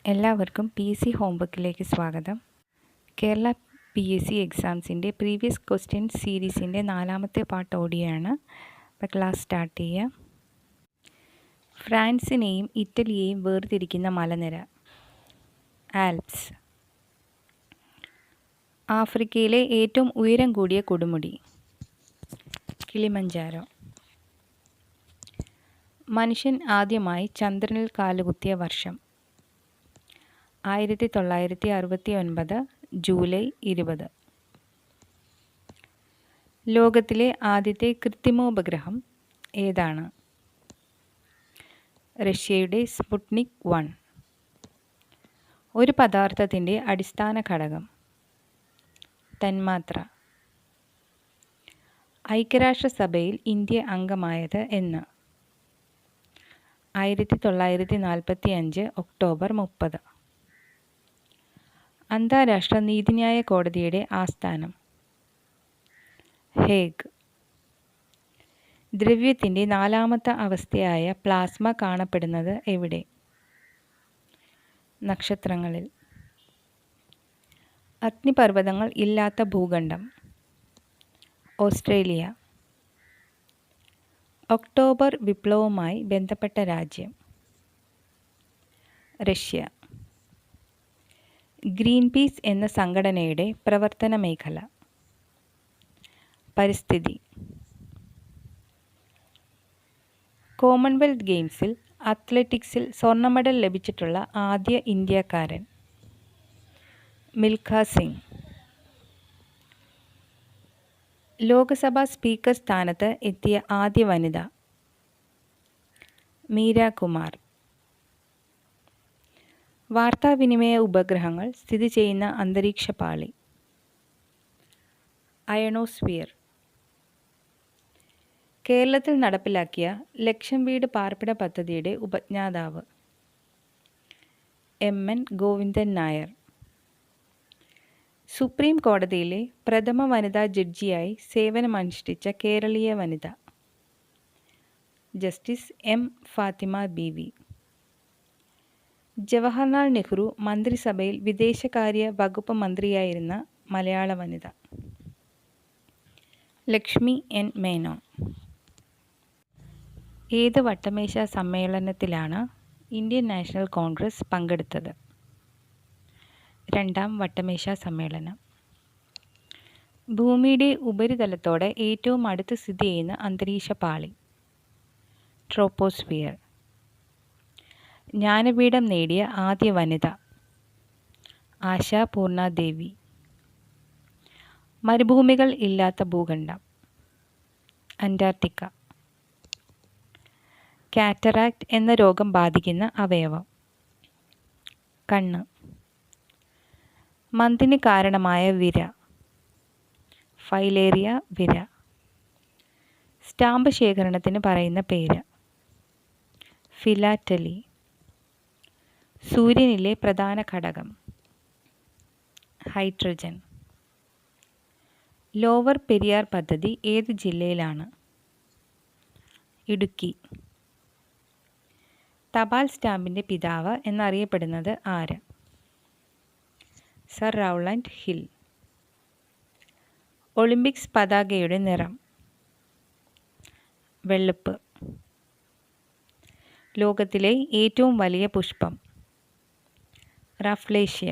എല്ലാവർക്കും PSC ഹോംവർക്കിലേക്ക് സ്വാഗതം. കേരള PSC എക്സാംസിൻ്റെ പ്രീവിയസ് ക്വസ്റ്റ്യൻ സീരീസിൻ്റെ 4ാമത്തെ പാർട്ട് ഓഡിയോയാണ്. അപ്പോൾ ക്ലാസ് സ്റ്റാർട്ട് ചെയ്യാം. ഫ്രാൻസിനെയും ഇറ്റലിയെയും വേർതിരിക്കുന്ന മലനിര ആൽപ്സ്. ആഫ്രിക്കയിലെ ഏറ്റവും ഉയരം കൂടിയ കൊടുമുടി കിളിമഞ്ചാരോ. മനുഷ്യൻ ആദ്യമായി ചന്ദ്രനിൽ കാലുകുത്തിയ വർഷം 1969 ജൂലൈ 20. ലോകത്തിലെ ആദ്യത്തെ കൃത്രിമോപഗ്രഹം ഏതാണ്? റഷ്യയുടെ സ്പുട്നിക് 1. ഒരു പദാർത്ഥത്തിൻ്റെ അടിസ്ഥാന ഘടകം തന്മാത്ര. ഐക്യരാഷ്ട്രസഭയിൽ ഇന്ത്യ അംഗമായത് എന്ന്? 1945 ഒക്ടോബർ 30. അന്താരാഷ്ട്ര നീതിന്യായ കോടതിയുടെ ആസ്ഥാനം ഹേഗ്. ദ്രവ്യത്തിൻ്റെ 4ാമത്തെ അവസ്ഥയായ പ്ലാസ്മ കാണപ്പെടുന്നത് എവിടെ? നക്ഷത്രങ്ങളിൽ. അഗ്നിപർവ്വതങ്ങൾ ഇല്ലാത്ത ഭൂഖണ്ഡം ഓസ്ട്രേലിയ. ഒക്ടോബർ വിപ്ലവവുമായി ബന്ധപ്പെട്ട രാജ്യം റഷ്യ. ഗ്രീൻപീസ് എന്ന സംഘടനയുടെ പ്രവർത്തന മേഖല പരിസ്ഥിതി. കോമൺവെൽത്ത് ഗെയിംസിൽ അത്ലറ്റിക്സിൽ സ്വർണ്ണ മെഡൽ ലഭിച്ചിട്ടുള്ള ആദ്യ ഇന്ത്യക്കാരൻ മിൽഖ സിംഗ്. ലോക്സഭാ സ്പീക്കർ സ്ഥാനത്ത് എത്തിയ ആദ്യ വനിത മീര കുമാർ. വാർത്താവിനിമയ ഉപഗ്രഹങ്ങൾ സ്ഥിതി ചെയ്യുന്ന അന്തരീക്ഷപാളി അയണോസ്ഫിയർ. കേരളത്തിൽ നടപ്പിലാക്കിയ ലക്ഷം വീട് പാർപ്പിട പദ്ധതിയുടെ ഉപജ്ഞാതാവ് MN ഗോവിന്ദൻ നായർ. സുപ്രീം കോടതിയിലെ പ്രഥമ വനിതാ ജഡ്ജിയായി സേവനമനുഷ്ഠിച്ച കേരളീയ വനിത ജസ്റ്റിസ് M ഫാത്തിമ ബീവി. ജവഹർലാൽ നെഹ്റു മന്ത്രിസഭയിൽ വിദേശകാര്യ വകുപ്പ് മന്ത്രിയായിരുന്ന മലയാള വനിത ലക്ഷ്മി N മേനോൻ. ഏത് വട്ടമേശ സമ്മേളനത്തിലാണ് ഇന്ത്യൻ നാഷണൽ കോൺഗ്രസ് പങ്കെടുത്തത്? 2ാം വട്ടമേശ സമ്മേളനം. ഭൂമിയുടെ ഉപരിതലത്തോട് ഏറ്റവും അടുത്ത് സ്ഥിതി ചെയ്യുന്ന അന്തരീക്ഷപാളി ട്രോപ്പോസ്ഫിയർ. ജ്ഞാനപീഠം നേടിയ ആദ്യ വനിത ആശാ പൂർണദേവി. മരുഭൂമികൾ ഇല്ലാത്ത ഭൂഖണ്ഡം അന്റാർട്ടിക്ക. കാറ്ററാക്ട് എന്ന രോഗം ബാധിക്കുന്ന അവയവം കണ്ണ്. മന്തിന് കാരണമായ വിര ഫൈലേറിയ വിര. സ്റ്റാമ്പ് ശേഖരണത്തിന് പറയുന്ന പേര് ഫിലാറ്റലി. സൂര്യനിലെ പ്രധാന ഘടകം ഹൈഡ്രജൻ. ലോവർ പെരിയാർ പദ്ധതി ഏത് ജില്ലയിലാണ്? ഇടുക്കി. തപാൽ സ്റ്റാമ്പിൻ്റെ പിതാവ് എന്നറിയപ്പെടുന്നത് ആര്? Sir Rowland Hill. ഒളിമ്പിക്സ് പതാകയുടെ നിറം വെളുപ്പ്. ലോകത്തിലെ ഏറ്റവും വലിയ പുഷ്പം റഫ്ലേഷ്യ.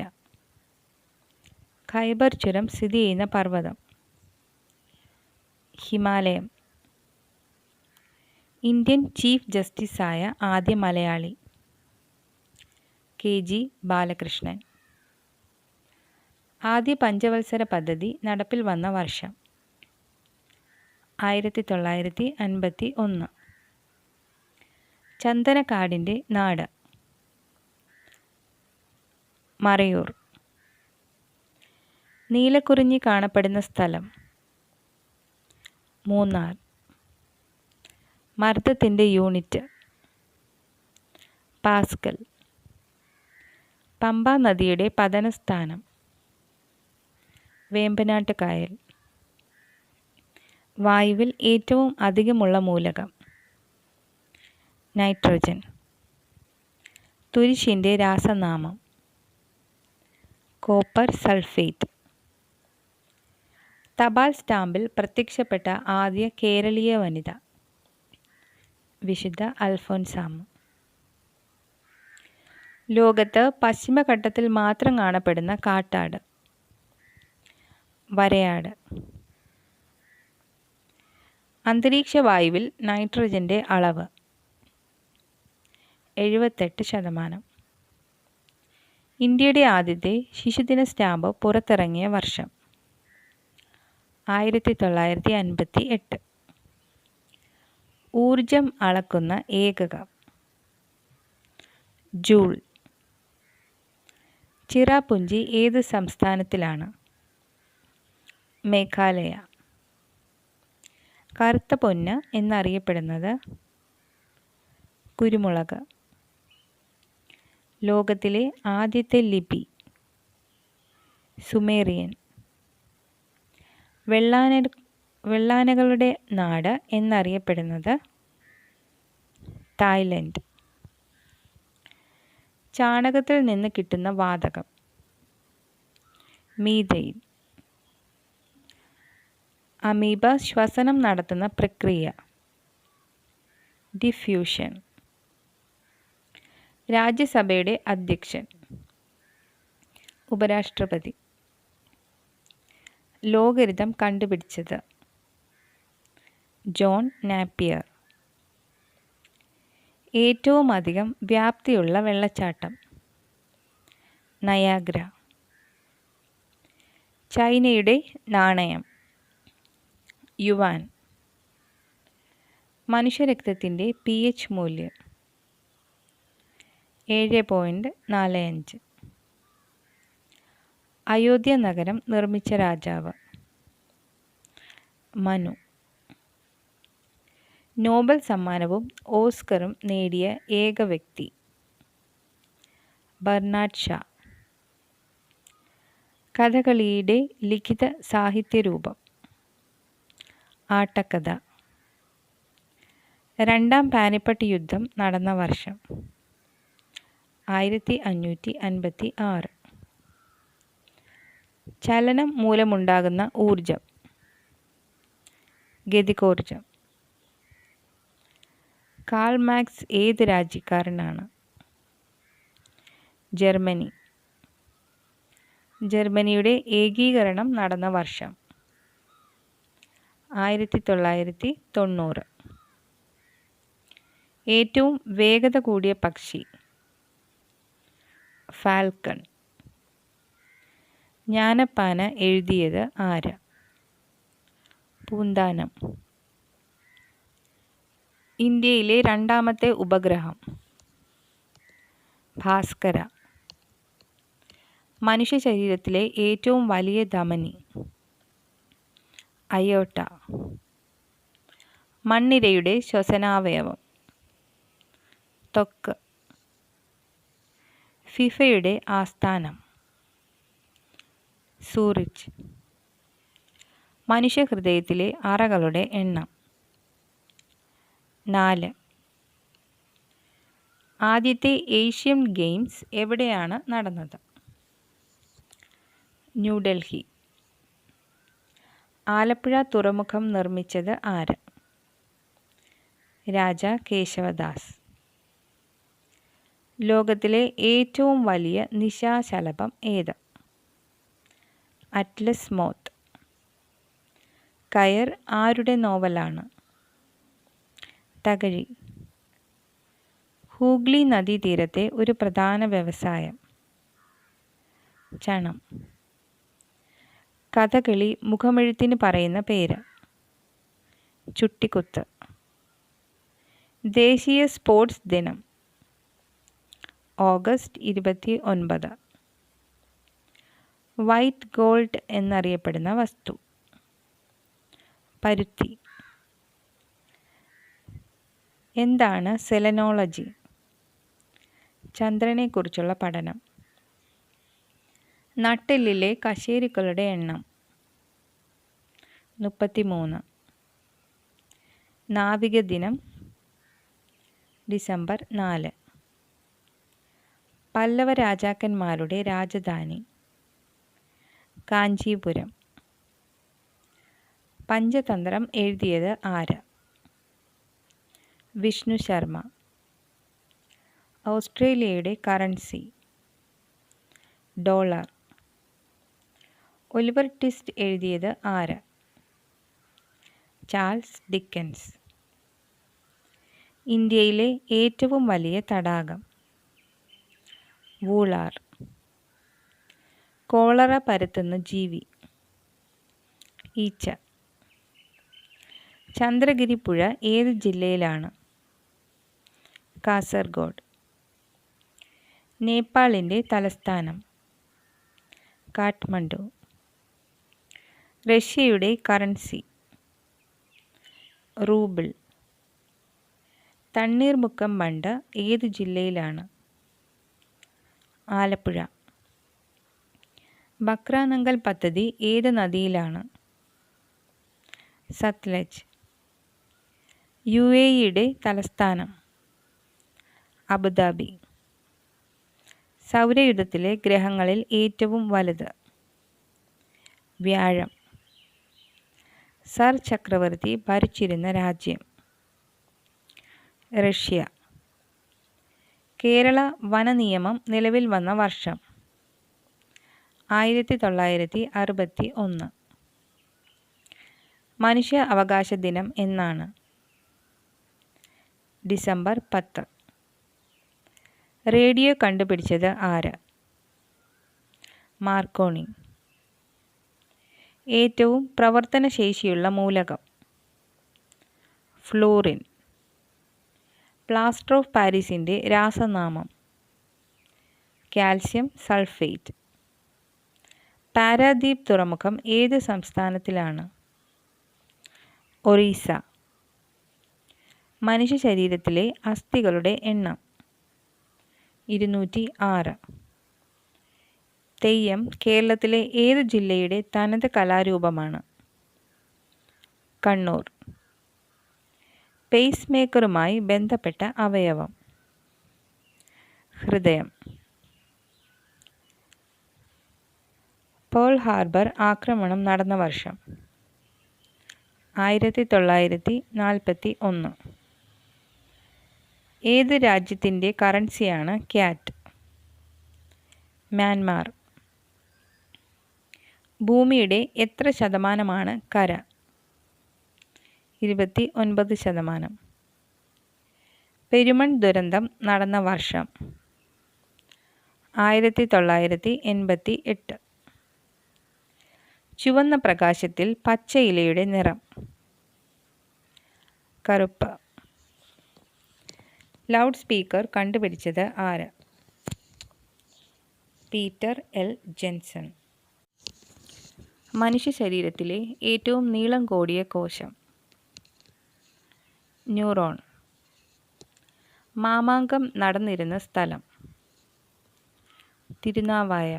ഖൈബർ ചുരം സ്ഥിതി ചെയ്യുന്ന പർവ്വതം ഹിമാലയം. ഇന്ത്യൻ ചീഫ് ജസ്റ്റിസായ ആദ്യ മലയാളി KG ബാലകൃഷ്ണൻ. ആദ്യ പഞ്ചവത്സര പദ്ധതി നടപ്പിൽ വന്ന വർഷം 1951. ചന്ദനക്കാടിൻ്റെ നാട് മറയൂർ. നീലക്കുറിഞ്ഞി കാണപ്പെടുന്ന സ്ഥലം മൂന്നാർ. മർദ്ദത്തിൻ്റെ യൂണിറ്റ് പാസ്കൽ. പമ്പ നദിയുടെ പതനസ്ഥാനം വേമ്പനാട്ട് കായൽ. വായുവിൽ ഏറ്റവും അധികമുള്ള മൂലകം നൈട്രജൻ. തുരിശിൻ്റെ രാസനാമം കോപ്പർ സൾഫേറ്റ്. തപാൽ സ്റ്റാമ്പിൽ പ്രത്യക്ഷപ്പെട്ട ആദ്യ കേരളീയ വനിത വിശുദ്ധ അൽഫോൻസാമ്മ. ലോകത്ത് പശ്ചിമഘട്ടത്തിൽ മാത്രം കാണപ്പെടുന്ന കാട്ടാട് വരയാട്. അന്തരീക്ഷ വായുവിൽ നൈട്രജൻ്റെ അളവ് 78%. ഇന്ത്യയുടെ ആദ്യത്തെ ശിശുദിന സ്റ്റാമ്പ് പുറത്തിറങ്ങിയ വർഷം 1958. ഊർജം അളക്കുന്ന ഏകകം ജൂൾ. ചിറാപുഞ്ചി ഏത് സംസ്ഥാനത്തിലാണ്? മേഘാലയ. കറുത്ത പൊന്ന് എന്നറിയപ്പെടുന്നത് കുരുമുളക്. ലോകത്തിലെ ആദ്യത്തെ ലിപി സുമേറിയൻ. വെള്ളാനകളുടെ നാട് എന്നറിയപ്പെടുന്നത് തായ്ലൻഡ്. ചാണകത്തിൽ നിന്ന് കിട്ടുന്ന വാതകം മീഥെയ്ൻ. അമീബ ശ്വസനം നടത്തുന്ന പ്രക്രിയ ഡിഫ്യൂഷൻ. രാജ്യസഭയുടെ അധ്യക്ഷൻ ഉപരാഷ്ട്രപതി. ലോഗരിതം കണ്ടുപിടിച്ചത് ജോൺ നാപ്പിയർ. ഏറ്റവും അധികം വ്യാപ്തിയുള്ള വെള്ളച്ചാട്ടം നയാഗ്ര. ചൈനയുടെ നാണയം യുവാൻ. മനുഷ്യരക്തത്തിൻ്റെ pH മൂല്യം 7.45. അയോധ്യ നഗരം നിർമ്മിച്ച രാജാവ് മനു. നോബൽ സമ്മാനവും ഓസ്കറും നേടിയ ഏക വ്യക്തി ബർണാഡ് ഷാ. കഥകളിയുടെ ലിഖിത സാഹിത്യരൂപം ആട്ടക്കഥ. രണ്ടാം പാനിപ്പട്ട് യുദ്ധം നടന്ന വർഷം 1556. ചലനം മൂലമുണ്ടാകുന്ന ഊർജം ഗതികോർജം. കാൾ മാർക്സ് ഏത് രാജ്യക്കാരനാണ്? ജർമ്മനി. ജർമ്മനിയുടെ ഏകീകരണം നടന്ന വർഷം 1990. ഏറ്റവും വേഗത കൂടിയ പക്ഷി ഫാൽക്കൺ. ജ്ഞാനപ്പാന എഴുതിയത് ആര്? പൂന്താനം. ഇന്ത്യയിലെ രണ്ടാമത്തെ ഉപഗ്രഹം ഭാസ്കര. മനുഷ്യ ശരീരത്തിലെ ഏറ്റവും വലിയ ധമനി അയോട്ട. മണ്ണിരയുടെ ശ്വസനാവയവം ത്വക്ക്. ഫിഫയുടെ ആസ്ഥാനം സൂറിച്ച്. മനുഷ്യഹൃദയത്തിലെ അറകളുടെ എണ്ണം 4. ആദ്യത്തെ ഏഷ്യൻ ഗെയിംസ് എവിടെയാണ് നടന്നത്? ന്യൂഡൽഹി. ആലപ്പുഴ തുറമുഖം നിർമ്മിച്ചത് ആര്? രാജാ കേശവദാസ്. ലോകത്തിലെ ഏറ്റവും വലിയ നിശാശലഭം ഏത്? Atlas moth. കയർ ആരുടെ നോവലാണ്? തകഴി. ഹൂഗ്ലി നദീതീരത്തെ ഒരു പ്രധാന വ്യവസായം ചണം. കഥകളി മുഖമെഴുത്തിന് പറയുന്ന പേര് ചുട്ടിക്കുത്ത്. ദേശീയ സ്പോർട്സ് ദിനം ഓഗസ്റ്റ് 29. വൈറ്റ് ഗോൾഡ് എന്നറിയപ്പെടുന്ന വസ്തു പരുത്തി. എന്താണ് സെലനോളജി? ചന്ദ്രനെക്കുറിച്ചുള്ള പഠനം. നട്ടെല്ലിലെ കശേരുക്കളുടെ എണ്ണം 33. നാവിക ദിനം ഡിസംബർ 4. പല്ലവ രാജാക്കന്മാരുടെ രാജധാനി കാഞ്ചീപുരം. പഞ്ചതന്ത്രം എഴുതിയത് ആര്? വിഷ്ണു ശർമ്മ. ഓസ്ട്രേലിയയുടെ കറൻസി ഡോളർ. ഒലിവർ ട്വിസ്റ്റ് എഴുതിയത് ആര്? Charles Dickens. ഇന്ത്യയിലെ ഏറ്റവും വലിയ തടാകം വൂളാർ. കോളറ പരത്തുന്ന ജീവി ഈച്ച. ചന്ദ്രഗിരി പുഴ ഏത് ജില്ലയിലാണ്? കാസർഗോഡ്. നേപ്പാളിൻ്റെ തലസ്ഥാനം കാഠ്മണ്ഡു. റഷ്യയുടെ കറൻസി റൂബിൾ. തണ്ണീർമുക്കം ബണ്ട് ഏത് ജില്ലയിലാണ്? ആലപ്പുഴ. ബക്രാനങ്കൽ പദ്ധതി ഏത് നദിയിലാണ്? സത്ലജ്. UAEയുടെ തലസ്ഥാനം അബുദാബി. സൗരയൂഥത്തിലെ ഗ്രഹങ്ങളിൽ ഏറ്റവും വലുത് വ്യാഴം. സർ ചക്രവർത്തി ഭരിച്ചിരുന്ന രാജ്യം റഷ്യ. കേരള വനനിയമം നിലവിൽ വന്ന വർഷം 1961. മനുഷ്യ അവകാശ ദിനം എന്നാണ്? ഡിസംബർ 10. റേഡിയോ കണ്ടുപിടിച്ചത് ആര്? മാർക്കോണി. ഏറ്റവും പ്രവർത്തനശേഷിയുള്ള മൂലകം ഫ്ലൂറിൻ. പ്ലാസ്റ്റർ ഓഫ് പാരീസിൻ്റെ രാസനാമം കാൽസ്യം സൾഫേറ്റ്. പാരാദ്വീപ് തുറമുഖം ഏത് സംസ്ഥാനത്തിലാണ്? ഒറീസ. മനുഷ്യ ശരീരത്തിലെ അസ്ഥികളുടെ എണ്ണം 206. തെയ്യം കേരളത്തിലെ ഏത് ജില്ലയുടെ തനത് കലാരൂപമാണ്? കണ്ണൂർ. പേസ് മേക്കറുമായി ബന്ധപ്പെട്ട അവയവം ഹൃദയം. പേൾ ഹാർബർ ആക്രമണം നടന്ന വർഷം 1941. ഏത് രാജ്യത്തിൻ്റെ കറൻസിയാണ് ക്യാറ്റ്? മ്യാൻമാർ. ഭൂമിയുടെ എത്ര ശതമാനമാണ് കര? 29%. പെരുമൺ ദുരന്തം നടന്ന വർഷം 1988. ചുവന്ന പ്രകാശത്തിൽ പച്ച ഇലയുടെ നിറം കറുപ്പ്. ലൗഡ് സ്പീക്കർ കണ്ടുപിടിച്ചത് ആര്? Peter L Jensen. മനുഷ്യ ശരീരത്തിലെ ഏറ്റവും നീളം കൂടിയ കോശം ന്യൂറോൺ. മാമാങ്കം നടന്നിരുന്ന സ്ഥലം തിരുനാവായ.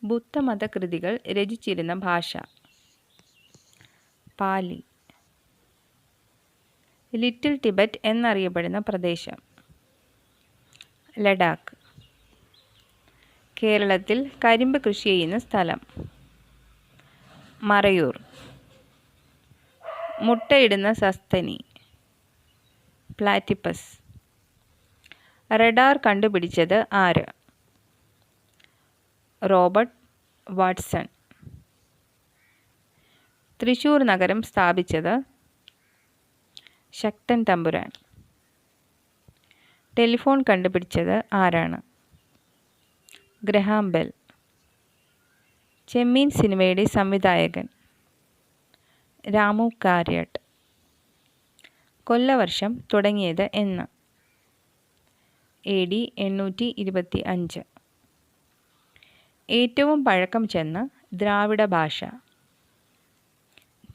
ബുദ്ധമത കൃതികൾ രചിച്ചിരുന്ന ഭാഷ പാലി. ലിറ്റിൽ ടിബറ്റ് എന്നറിയപ്പെടുന്ന പ്രദേശം ലഡാക്ക്. കേരളത്തിൽ കരിമ്പ് കൃഷി ചെയ്യുന്ന സ്ഥലം മറയൂർ. മുട്ടയിടുന്ന സസ്തനി പ്ലാറ്റിപ്പസ്. റഡാർ കണ്ടുപിടിച്ചത് ആര്? Robert Watson. തൃശ്ശൂർ നഗരം സ്ഥാപിച്ചത് ശക്തൻ തമ്പുരാൻ. ടെലിഫോൺ കണ്ടുപിടിച്ചത് ആരാണ്? Graham bell. ചെമ്മീൻ സിനിമയുടെ സംവിധായകൻ രാമു കാര്യട്ട്. കൊല്ലവർഷം തുടങ്ങിയത് എന്ന്? AD 825. ഏറ്റവും പഴക്കം ചെന്ന ദ്രാവിഡ ഭാഷ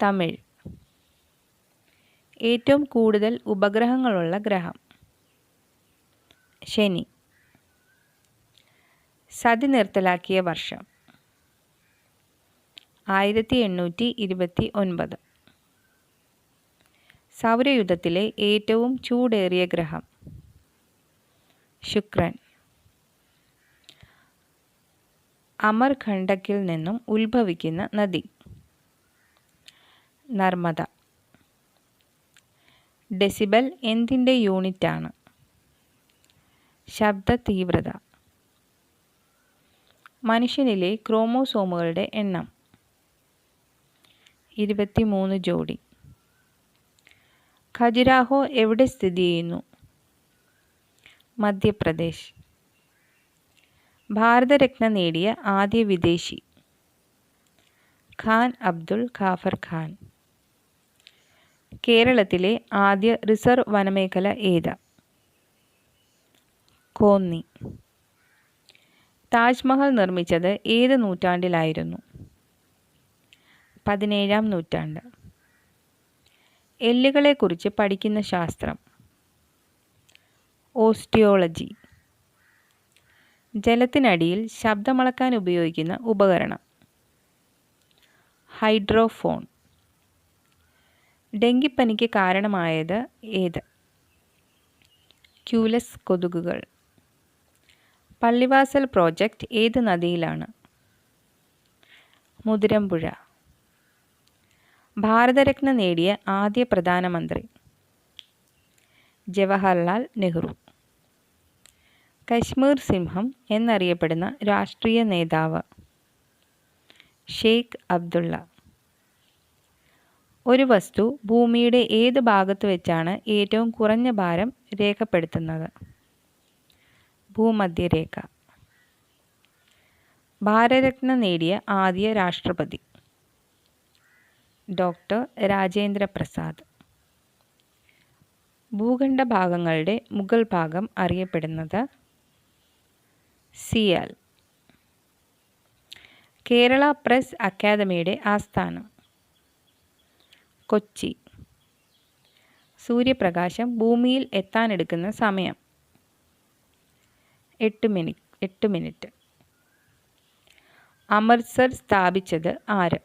തമിഴ്. ഏറ്റവും കൂടുതൽ ഉപഗ്രഹങ്ങളുള്ള ഗ്രഹം ശനി. സതി നിർത്തലാക്കിയ വർഷം 1829. സൗരയൂഥത്തിലെ ഏറ്റവും ചൂടേറിയ ഗ്രഹം ശുക്രൻ. അമർകണ്ടക്കിൽ നിന്നും ഉത്ഭവിക്കുന്ന നദി? നർമ്മദ. ഡെസിബൽ എന്തിൻ്റെ യൂണിറ്റാണ്? ശബ്ദ തീവ്രത. മനുഷ്യനിലെ ക്രോമോസോമുകളുടെ എണ്ണം? 23 ജോഡി. ഖജുരാഹോ എവിടെ സ്ഥിതി ചെയ്യുന്നു? മധ്യപ്രദേശ്. ഭാരതരത്ന നേടിയ ആദ്യ വിദേശി? ഖാൻ അബ്ദുൾ ഖാഫർ ഖാൻ. കേരളത്തിലെ ആദ്യ റിസർവ് വനമേഖല ഏത്? കോന്നി. താജ്മഹൽ നിർമ്മിച്ചത് ഏത് നൂറ്റാണ്ടിലായിരുന്നു? 17-ാം നൂറ്റാണ്ട്. എല്ലുകളെക്കുറിച്ച് പഠിക്കുന്ന ശാസ്ത്രം? ഓസ്റ്റിയോളജി. ജലത്തിനടിയിൽ ശബ്ദമളക്കാൻ ഉപയോഗിക്കുന്ന ഉപകരണം? ഹൈഡ്രോഫോൺ. ഡെങ്കിപ്പനിക്ക് കാരണമായത് ഏത്? ക്യൂലസ് കൊതുകുകൾ. പള്ളിവാസൽ പ്രോജക്റ്റ് ഏത് നദിയിലാണ്? മുതിരമ്പുഴ. ഭാരതരത്ന നേടിയ ആദ്യ പ്രധാനമന്ത്രി? ജവഹർലാൽ നെഹ്റു. കശ്മീർ സിംഹം എന്നറിയപ്പെടുന്ന രാഷ്ട്രീയ നേതാവ്? ഷെയ്ഖ് അബ്ദുള്ള. ഒരു വസ്തു ഭൂമിയുടെ ഏത് ഭാഗത്ത് വെച്ചാണ് ഏറ്റവും കുറഞ്ഞ ഭാരം രേഖപ്പെടുത്തുന്നത്? ഭൂമധ്യരേഖ. ഭാരതരത്ന നേടിയ ആദ്യ രാഷ്ട്രപതി? ഡോക്ടർ രാജേന്ദ്ര പ്രസാദ്. ഭൂഖണ്ഡ ഭാഗങ്ങളുടെ മുകൾ ഭാഗം അറിയപ്പെടുന്നത്? സിയാൽ. കേരള പ്രസ് അക്കാദമിയുടെ ആസ്ഥാനം? കൊച്ചി. സൂര്യപ്രകാശം ഭൂമിയിൽ എത്താനെടുക്കുന്ന സമയം? 8 മിനിറ്റ്. അമൃത്സർ സ്ഥാപിച്ചത് ആര്?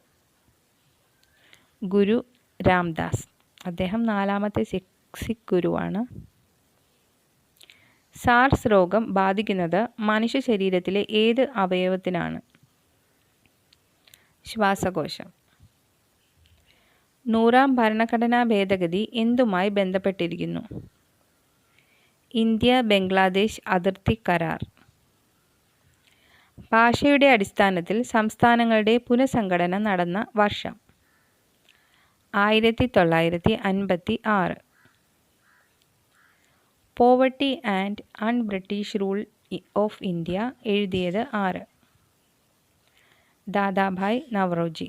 ഗുരു രാംദാസ്. അദ്ദേഹം 4ാമത്തെ സിഖ് ഗുരുവാണ്. സാർസ് രോഗം ബാധിക്കുന്നത് മനുഷ്യ ശരീരത്തിലെ ഏത് അവയവത്തിനാണ്? ശ്വാസകോശം. 100ാം ഭരണഘടനാ ഭേദഗതി എന്തുമായി ബന്ധപ്പെട്ടിരിക്കുന്നു? ഇന്ത്യ ബംഗ്ലാദേശ് അതിർത്തി കരാർ. ഭാഷയുടെ അടിസ്ഥാനത്തിൽ സംസ്ഥാനങ്ങളുടെ പുനഃസംഘടന നടന്ന വർഷം? 1956. Poverty and un-British rule of India എഴുതിയത് ആര്? ദാദാഭായ് നവറോജി.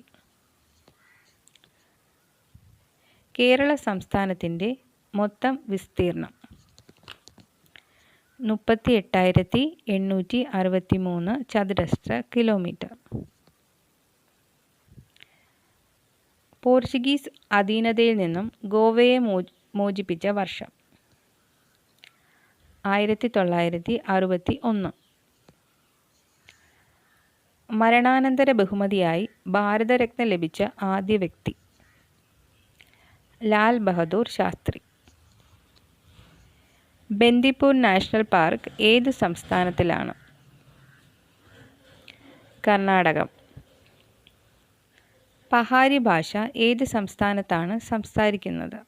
കേരള സംസ്ഥാനത്തിൻ്റെ മൊത്തം വിസ്തീർണം? 38,863 ചതുരശ്ര കിലോമീറ്റർ. പോർച്ചുഗീസ് അധീനതയിൽ നിന്നും ഗോവയെ മോചിപ്പിച്ച വർഷം? 1961. മരണാനന്തര ബഹുമതിയായി ഭാരതരത്ന ലഭിച്ച ആദ്യ വ്യക്തി? ലാൽ ബഹദൂർ ശാസ്ത്രി. ബന്ദിപ്പൂർ നാഷണൽ പാർക്ക് ഏത് സംസ്ഥാനത്തിലാണ്? കർണാടകം. പഹാരി ഭാഷ ഏത് സംസ്ഥാനത്താണ് സംസാരിക്കുന്നത്?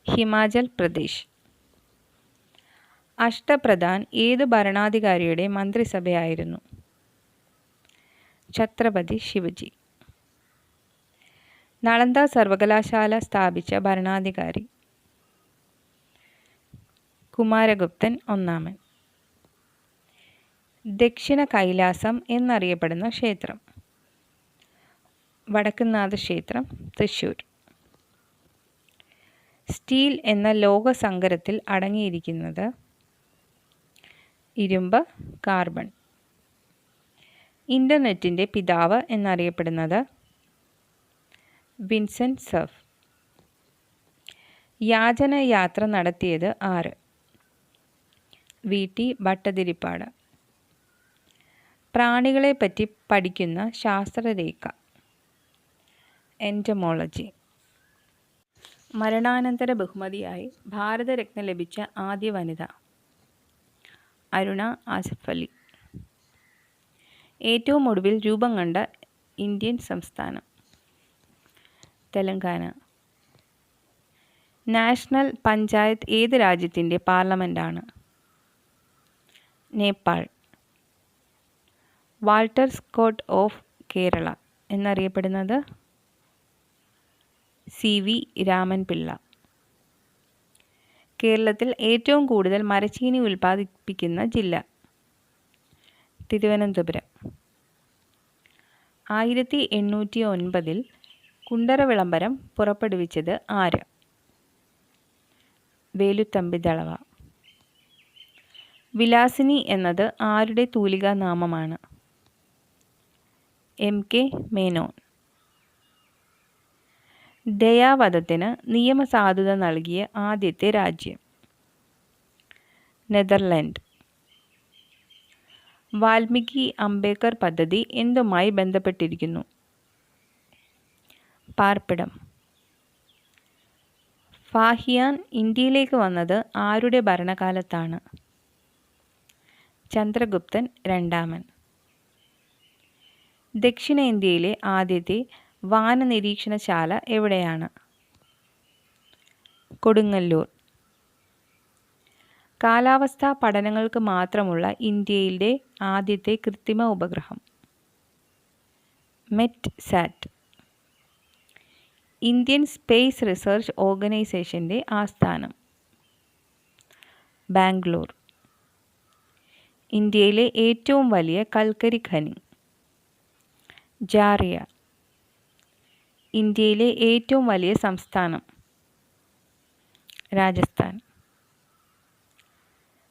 ഹിമാചൽ പ്രദേശ്. അഷ്ടപ്രധാൻ ഏത് ഭരണാധികാരിയുടെ മന്ത്രിസഭയായിരുന്നു? ഛത്രപതി ശിവജി. നളന്ദ സർവകലാശാല സ്ഥാപിച്ച ഭരണാധികാരി? കുമാരഗുപ്തൻ ഒന്നാമൻ. ദക്ഷിണ കൈലാസം എന്നറിയപ്പെടുന്ന ക്ഷേത്രം? വടക്കുംനാഥ ക്ഷേത്രം, തൃശ്ശൂർ. സ്റ്റീൽ എന്ന ലോഹസങ്കരത്തിൽ അടങ്ങിയിരിക്കുന്നത്? ഇരുമ്പ്, കാർബൺ. ഇൻ്റർനെറ്റിൻ്റെ പിതാവ് എന്നറിയപ്പെടുന്നത്? Vincent surf. യാചനയാത്ര നടത്തിയത് ആര്? വി.ടി. ഭട്ടതിരിപ്പാട്. പ്രാണികളെപ്പറ്റി പഠിക്കുന്ന ശാസ്ത്രരേഖ? എൻറ്റമോളജി. മരണാനന്തര ബഹുമതിയായി ഭാരതരത്ന ലഭിച്ച ആദ്യ വനിത? അരുണ ആസിഫ് അലി. ഏറ്റവും ഒടുവിൽ രൂപം കൊണ്ട ഇന്ത്യൻ സംസ്ഥാനം തെലങ്കാന. നാഷണൽ പഞ്ചായത്ത് ഏത് രാജ്യത്തിൻ്റെ പാർലമെൻറ്റാണ്? Nepal. Walter Scott of Kerala എന്നറിയപ്പെടുന്നത് CV രാമൻപിള്ള. കേരളത്തിൽ ഏറ്റവും കൂടുതൽ മരച്ചീനി ഉൽപ്പാദിപ്പിക്കുന്ന ജില്ല? തിരുവനന്തപുരം. 1809 കുണ്ടറ വിളംബരം പുറപ്പെടുവിച്ചത് ആര്? വേലുത്തമ്പി ദളവ. വിലാസിനി എന്നത് ആരുടെ തൂലികാ നാമമാണ്? MK മേനോൻ. ദയാവധത്തിന് നിയമസാധുത നൽകിയ ആദ്യത്തെ രാജ്യം? നെതർലൻഡ്. വാൽമീകി അംബേദ്കർ പദ്ധതി എന്തുമായി ബന്ധപ്പെട്ടിരിക്കുന്നു? പാർപ്പിടം. ഫാഹിയാൻ ഇന്ത്യയിലേക്ക് വന്നത് ആരുടെ ഭരണകാലത്താണ്? ചന്ദ്രഗുപ്തൻ രണ്ടാമൻ. ദക്ഷിണേന്ത്യയിലെ ആദ്യത്തെ വാനനിരീക്ഷണശാല എവിടെയാണ്? കൊടുങ്ങല്ലൂർ. കാലാവസ്ഥാ പഠനങ്ങൾക്ക് മാത്രമുള്ള ഇന്ത്യയിലെ ആദ്യത്തെ കൃത്രിമ ഉപഗ്രഹം? മെറ്റ്സാറ്റ്. ഇന്ത്യൻ സ്പേസ് റിസർച്ച് ഓർഗനൈസേഷൻ്റെ ആസ്ഥാനം? ബാംഗ്ലൂർ. ഇന്ത്യയിലെ ഏറ്റവും വലിയ കൽക്കരി ഖനി? ജാറിയ. ഇന്ത്യയിലെ ഏറ്റവും വലിയ സംസ്ഥാനം? രാജസ്ഥാൻ.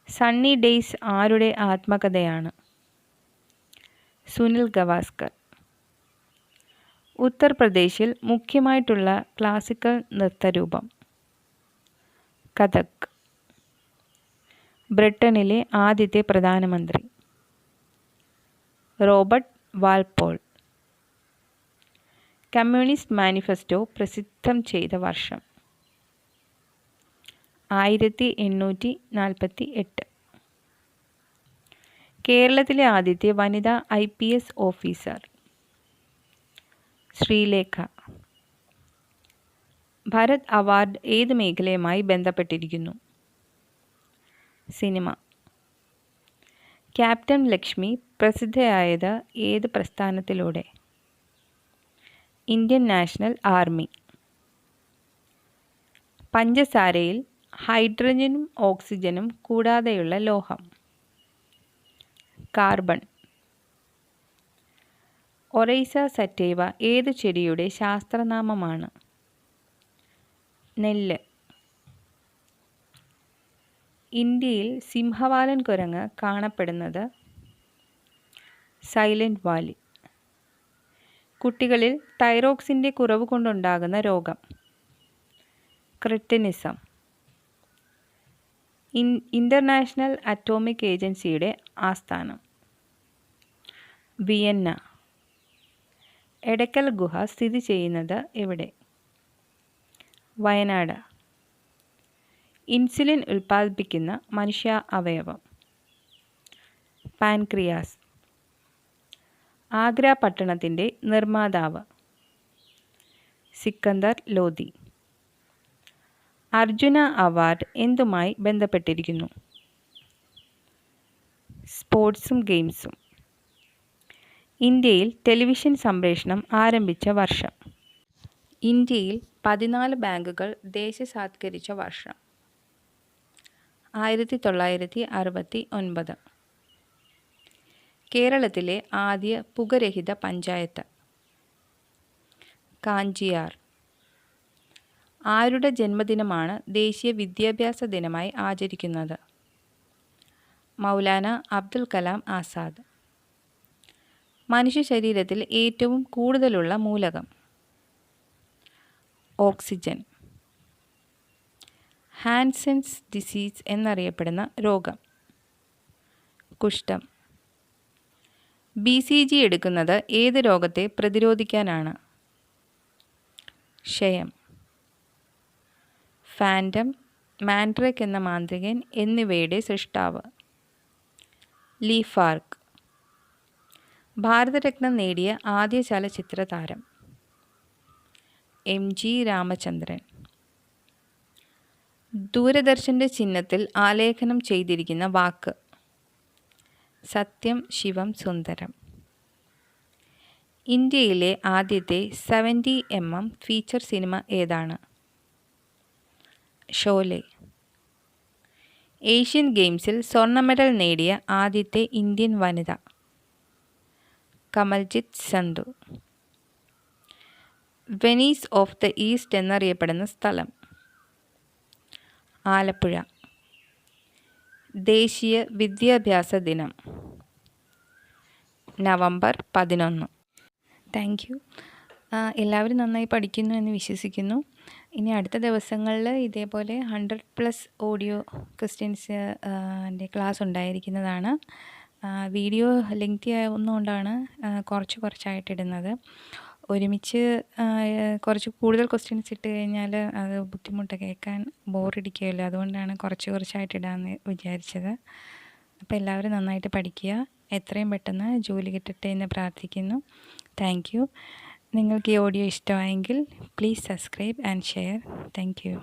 സണ്ണി ഡേയ്സ് ആരുടെ ആത്മകഥയാണ്? സുനിൽ ഗവാസ്കർ. ഉത്തർപ്രദേശിൽ മുഖ്യമായിട്ടുള്ള ക്ലാസിക്കൽ നൃത്തരൂപം? കഥക്. ബ്രിട്ടനിലെ ആദ്യത്തെ പ്രധാനമന്ത്രി? Robert Walpole. കമ്മ്യൂണിസ്റ്റ് മാനിഫെസ്റ്റോ പ്രസിദ്ധം ചെയ്ത വർഷം? 1848. കേരളത്തിലെ ആദ്യത്തെ വനിതാ IPS officer? Sreelekha. Bharat award ഏത് മേഖലയുമായി ബന്ധപ്പെട്ടിരിക്കുന്നു? സിനിമ. ക്യാപ്റ്റൻ ലക്ഷ്മി പ്രസിദ്ധയായത് ഏത് പ്രസ്ഥാനത്തിലൂടെ? Indian national army. പഞ്ചസാരയിൽ ഹൈഡ്രജനും ഓക്സിജനും കൂടാതെയുള്ള ലോഹം? കാർബൺ. ഒറൈസ സറ്റൈവ ഏതു ചെടിയുടെ ശാസ്ത്രനാമമാണ്? നെല്ല്. ഇന്ത്യയിൽ സിംഹവാലൻ കുരങ്ങ് കാണപ്പെടുന്നത്? Silent Valley. കുട്ടികളിൽ തൈറോക്സിൻ്റെ കുറവ് കൊണ്ടുണ്ടാകുന്ന രോഗം? ക്രെറ്റിനിസം. ഇൻ്റർനാഷണൽ അറ്റോമിക് ഏജൻസിയുടെ ആസ്ഥാനം? വിയന്ന. എടക്കൽ ഗുഹ സ്ഥിതി ചെയ്യുന്നത് എവിടെ? വയനാട്. ഇൻസുലിൻ ഉൽപ്പാദിപ്പിക്കുന്ന മനുഷ്യ അവയവം? പാൻക്രിയാസ്. ആഗ്ര പട്ടണത്തിൻ്റെ നിർമ്മാതാവ്? സിക്കന്ദർ ലോധി. അർജുന അവാർഡ് എന്തുമായി ബന്ധപ്പെട്ടിരിക്കുന്നു? സ്പോർട്സും ഗെയിംസും. ഇന്ത്യയിൽ ടെലിവിഷൻ സംപ്രേഷണം ആരംഭിച്ച വർഷം? ഇന്ത്യയിൽ 14 ബാങ്കുകൾ ദേശസാത്കരിച്ച വർഷം? 1969. കേരളത്തിലെ ആദ്യ പുകരഹിത പഞ്ചായത്ത്? കാഞ്ചിയാർ. ആരുടെ ജന്മദിനമാണ് ദേശീയ വിദ്യാഭ്യാസ ദിനമായി ആചരിക്കുന്നത്? മൗലാന അബ്ദുൽ കലാം ആസാദ്. മനുഷ്യ ശരീരത്തിൽ ഏറ്റവും കൂടുതലുള്ള മൂലകം? ഓക്സിജൻ. ഹാൻസൻസ് ഡിസീസ് എന്നറിയപ്പെടുന്ന രോഗം? കുഷ്ഠം. BCG എടുക്കുന്നത് ഏത് രോഗത്തെ പ്രതിരോധിക്കാനാണ്? ക്ഷയം. ഫാൻറ്റം, മാൻഡ്രേക്ക് എന്ന മാന്ത്രികൻ എന്നിവയുടെ സൃഷ്ടാവ്? ലീ ഫാർക്ക്. ഭാരതരത്നം നേടിയ ആദ്യ ചലച്ചിത്ര താരം MG രാമചന്ദ്രൻ. ദൂരദർശൻ്റെ ചിഹ്നത്തിൽ ആലേഖനം ചെയ്തിരിക്കുന്ന വാക്ക് സത്യം ശിവം സുന്ദരം. ഇന്ത്യയിലെ ആദ്യത്തെ 70mm ഫീച്ചർ സിനിമ ഏതാണ്? ഷോലെ. ഏഷ്യൻ ഗെയിംസിൽ സ്വർണ്ണ മെഡൽ നേടിയ ആദ്യത്തെ Indian Vanitha Kamaljit Sandhu. Venice of the east എന്നറിയപ്പെടുന്ന സ്ഥലം ആലപ്പുഴ. ദേശീയ വിദ്യാഭ്യാസ ദിനം നവംബർ 11. Thank you. എല്ലാവരും നന്നായി പഠിക്കുന്നു എന്ന് വിശ്വസിക്കുന്നു. ഇനി അടുത്ത ദിവസങ്ങളിൽ ഇതേപോലെ 100+ ഓഡിയോ ക്വസ്റ്റ്യൻസ് ക്ലാസ് ഉണ്ടായിരിക്കുന്നതാണ്. വീഡിയോ ലെങ്തി ആവുന്നതുകൊണ്ടാണ് കുറച്ചായിട്ടിടുന്നത്. ഒരുമിച്ച് കുറച്ച് കൂടുതൽ ക്വസ്റ്റ്യൻസ് ഇട്ട് കഴിഞ്ഞാൽ അത് ബുദ്ധിമുട്ട്, കേൾക്കാൻ ബോറടിക്കുമല്ലോ. അതുകൊണ്ടാണ് കുറച്ചായിട്ടിടാമെന്ന് വിചാരിച്ചത്. അപ്പോൾ എല്ലാവരും നന്നായിട്ട് പഠിക്കുക. എത്രയും പെട്ടെന്ന് ജോലി കിട്ടട്ടെ എന്ന് പ്രാർത്ഥിക്കുന്നു. Thank you. നിങ്ങൾക്ക് ഈ ഓഡിയോ ഇഷ്ടമായെങ്കിൽ please subscribe and share. Thank you.